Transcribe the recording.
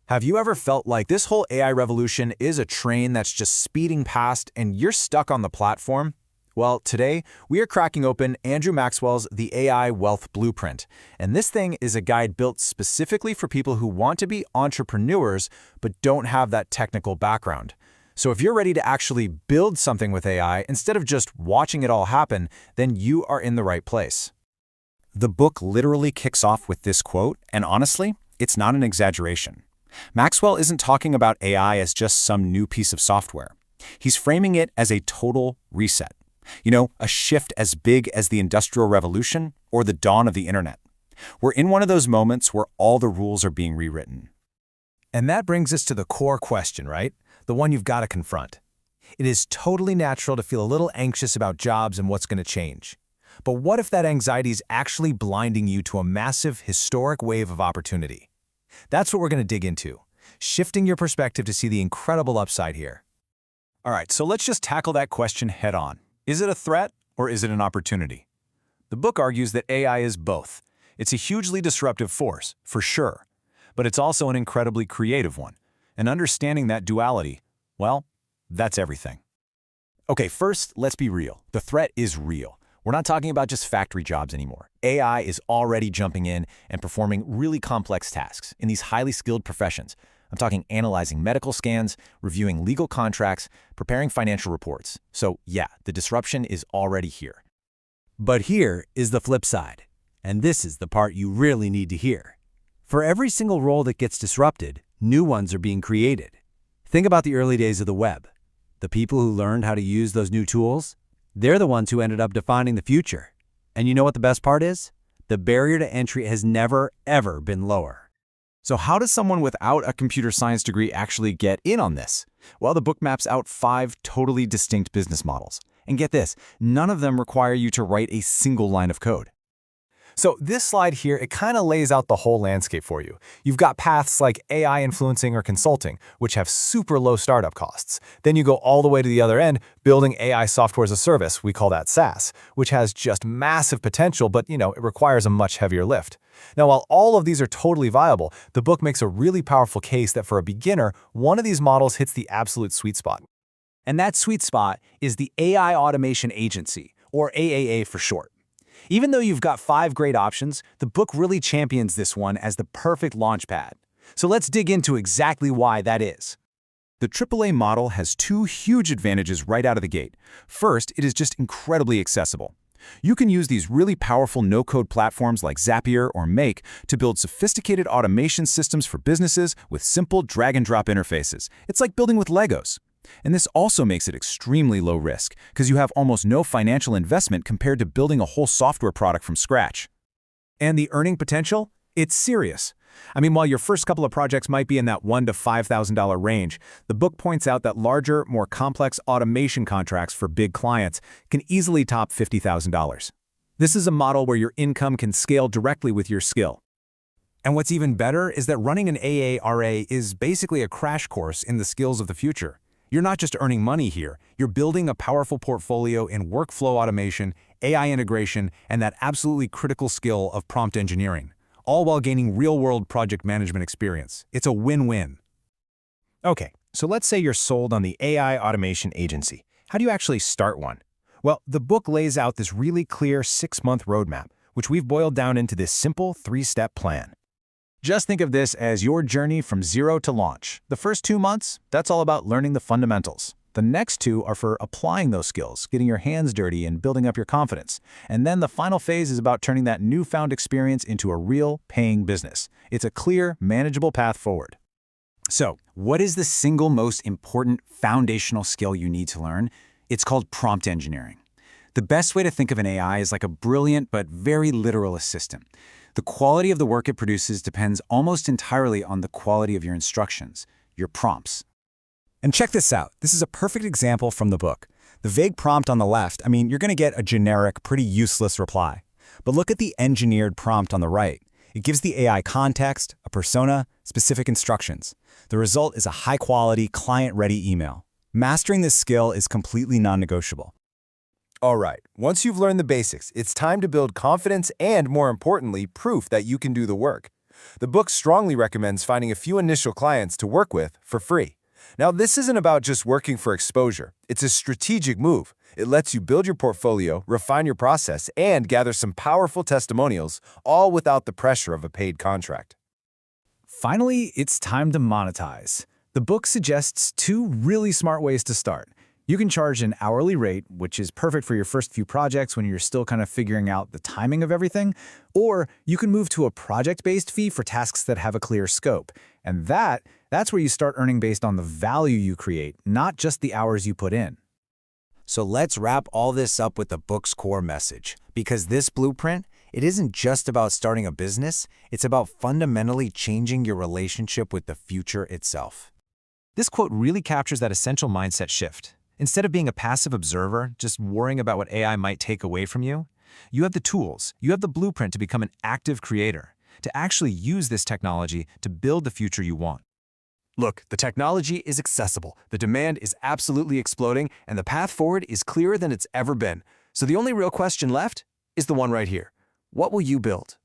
Have you ever felt like this whole AI revolution is a train that's just speeding past and you're stuck on the platform? Well, today we are cracking open Andrew Maxwell's The AI Wealth Blueprint. And this thing is a guide built specifically for people who want to be entrepreneurs but don't have that technical background. So if you're ready to actually build something with AI instead of just watching it all happen, then you are in the right place. The book literally kicks off with this quote, and honestly, it's not an exaggeration. Maxwell isn't talking about AI as just some new piece of software. He's framing it as a total reset. A shift as big as the Industrial Revolution or the dawn of the internet. We're in one of those moments where all the rules are being rewritten. And that brings us to the core question, right? The one you've got to confront. It is totally natural to feel a little anxious about jobs and what's going to change. But what if that anxiety is actually blinding you to a massive, historic wave of opportunity? That's what we're going to dig into, shifting your perspective to see the incredible upside here. All right, so let's just tackle that question head on. Is it a threat or is it an opportunity? The book argues that AI is both. It's a hugely disruptive force, for sure, but it's also an incredibly creative one. And understanding that duality, well, that's everything. Okay, first, let's be real. The threat is real. We're not talking about just factory jobs anymore. AI is already jumping in and performing really complex tasks in these highly skilled professions. I'm talking analyzing medical scans, reviewing legal contracts, preparing financial reports. So yeah, the disruption is already here. But here is the flip side, and this is the part you really need to hear. For every single role that gets disrupted, new ones are being created. Think about the early days of the web. The people who learned how to use those new tools, they're the ones who ended up defining the future. And you know what the best part is? The barrier to entry has never, ever been lower. So how does someone without a computer science degree actually get in on this? Well, the book maps out 5 totally distinct business models. And get this, none of them require you to write a single line of code. So this slide here, it kind of lays out the whole landscape for you. You've got paths like AI influencing or consulting, which have super low startup costs. Then you go all the way to the other end, building AI software as a service, we call that SaaS, which has just massive potential, but it requires a much heavier lift. Now, while all of these are totally viable, the book makes a really powerful case that for a beginner, one of these models hits the absolute sweet spot. And that sweet spot is the AI Automation Agency, or AAA for short. Even though you've got 5 great options, the book really champions this one as the perfect launchpad. So let's dig into exactly why that is. The AAA model has 2 huge advantages right out of the gate. First, it is just incredibly accessible. You can use these really powerful no-code platforms like Zapier or Make to build sophisticated automation systems for businesses with simple drag-and-drop interfaces. It's like building with Legos. And this also makes it extremely low risk, because you have almost no financial investment compared to building a whole software product from scratch. And the earning potential? It's serious. While your first couple of projects might be in that $1,000 to $5,000 range, the book points out that larger, more complex automation contracts for big clients can easily top $50,000. This is a model where your income can scale directly with your skill. And what's even better is that running an AARA is basically a crash course in the skills of the future. You're not just earning money here, you're building a powerful portfolio in workflow automation, AI integration, and that absolutely critical skill of prompt engineering, all while gaining real-world project management experience. It's a win-win. Okay, so let's say you're sold on the AI Automation Agency. How do you actually start one? Well, the book lays out this really clear 6-month roadmap, which we've boiled down into this simple 3-step plan. Just think of this as your journey from zero to launch. The first 2 months, that's all about learning the fundamentals. The next 2 are for applying those skills, getting your hands dirty and building up your confidence. And then the final phase is about turning that newfound experience into a real paying business. It's a clear, manageable path forward. So, what is the single most important foundational skill you need to learn? It's called prompt engineering. The best way to think of an AI is like a brilliant but very literal assistant. The quality of the work it produces depends almost entirely on the quality of your instructions, your prompts. And check this out. This is a perfect example from the book. The vague prompt on the left, you're going to get a generic, pretty useless reply. But look at the engineered prompt on the right. It gives the AI context, a persona, specific instructions. The result is a high-quality, client-ready email. Mastering this skill is completely non-negotiable. All right, once you've learned the basics, it's time to build confidence and, more importantly, proof that you can do the work. The book strongly recommends finding a few initial clients to work with for free. Now, this isn't about just working for exposure. It's a strategic move. It lets you build your portfolio, refine your process, and gather some powerful testimonials, all without the pressure of a paid contract. Finally, it's time to monetize. The book suggests 2 really smart ways to start. You can charge an hourly rate, which is perfect for your first few projects when you're still kind of figuring out the timing of everything, or you can move to a project-based fee for tasks that have a clear scope. And that's where you start earning based on the value you create, not just the hours you put in. So let's wrap all this up with the book's core message. Because this blueprint, it isn't just about starting a business, it's about fundamentally changing your relationship with the future itself. This quote really captures that essential mindset shift. Instead of being a passive observer, just worrying about what AI might take away from you, you have the tools, you have the blueprint to become an active creator, to actually use this technology to build the future you want. Look, the technology is accessible, the demand is absolutely exploding, and the path forward is clearer than it's ever been. So the only real question left is the one right here. What will you build?